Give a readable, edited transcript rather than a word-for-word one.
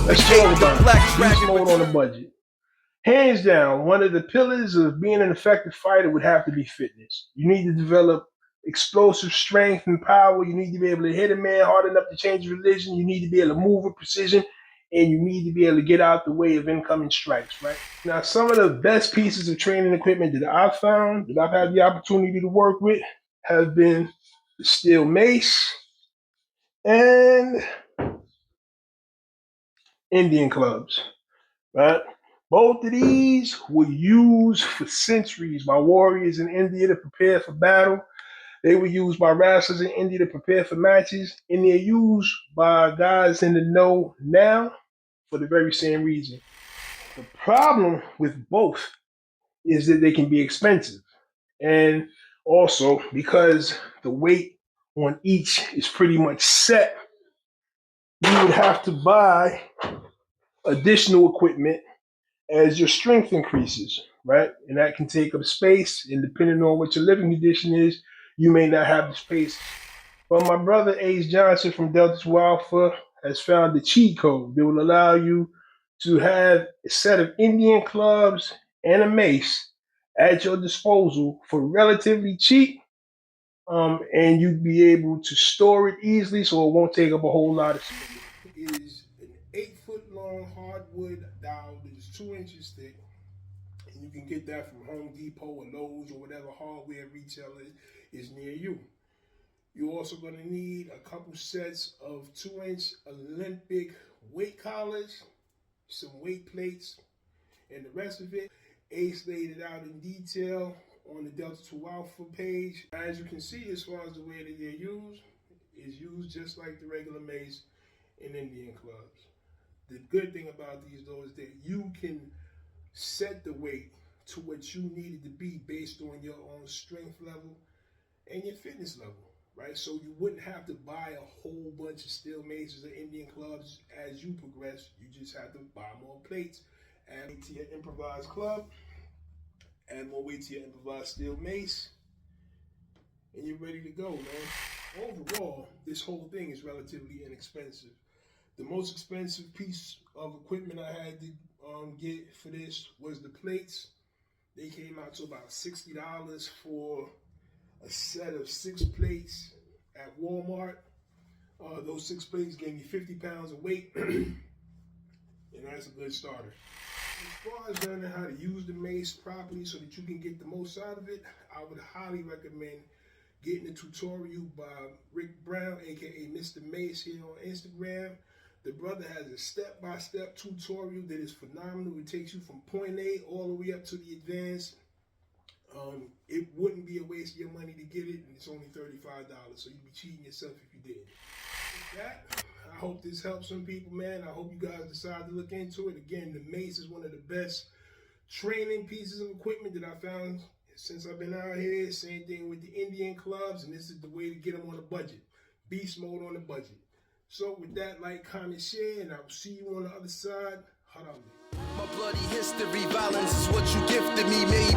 Let's talk about it. Beast mode on a budget. Hands down, one of the pillars of being an effective fighter would have to be fitness. You need to develop explosive strength and power. You need to be able to hit a man hard enough to change religion. You need to be able to move with precision. And you need to be able to get out the way of incoming strikes, right? Now, some of the best pieces of training equipment that I've found, that I've had the opportunity to work with, have been the steel mace and Indian clubs, right? Both of these were used for centuries by warriors in India to prepare for battle. They were used by wrestlers in India to prepare for matches, and they're used by guys in the know now for the very same reason. The problem with both is that they can be expensive. And also, because the weight on each is pretty much set, you would have to buy additional equipment as your strength increases, right? And that can take up space. And depending on what your living condition is, you may not have the space. But my brother Ace Johnson from Delta 2 Alpha has found the cheat code that will allow you to have a set of Indian clubs and a mace at your disposal for relatively cheap. And you'd be able to store it easily so it won't take up a whole lot of space. It is an 8-foot long hardwood dowel that is 2 inches thick. And you can get that from Home Depot or Lowe's or whatever hardware retailer is near you. You're also going to need a couple sets of 2-inch Olympic weight collars, some weight plates, and the rest of it. Ace laid it out in detail on the Delta 2 Alpha page. As you can see, as far as the way that they're used, is used just like the regular mace in Indian clubs. The good thing about these though is that you can set the weight to what you need it to be based on your own strength level and your fitness level, right? So you wouldn't have to buy a whole bunch of steel maces or Indian clubs as you progress. You just have to buy more plates, add weight to your improvised club, add more weight to your improvised steel mace, and you're ready to go, man. Overall, this whole thing is relatively inexpensive. The most expensive piece of equipment I had to get for this was the plates. They came out to about $60 for a set of 6 plates at Walmart. Those 6 plates gave me 50 pounds of weight, and that's a good starter. As far as learning how to use the mace properly so that you can get the most out of it, I would highly recommend getting a tutorial by Rick Brown, aka Mr. Mace, here on Instagram. The brother has a step-by-step tutorial that is phenomenal. It takes you from point A all the way up to the advanced. It wouldn't be a waste of your money to get it, and it's only $35, so you'd be cheating yourself if you did. With that, I hope this helps some people, man. I hope you guys decide to look into it. Again, the mace is one of the best training pieces of equipment that I found since I've been out here. Same thing with the Indian clubs, and this is the way to get them on a budget. Beast mode on a budget. So with that, like, comment, share, and I will see you on the other side. Harambee. My bloody history, violence is what you gifted me.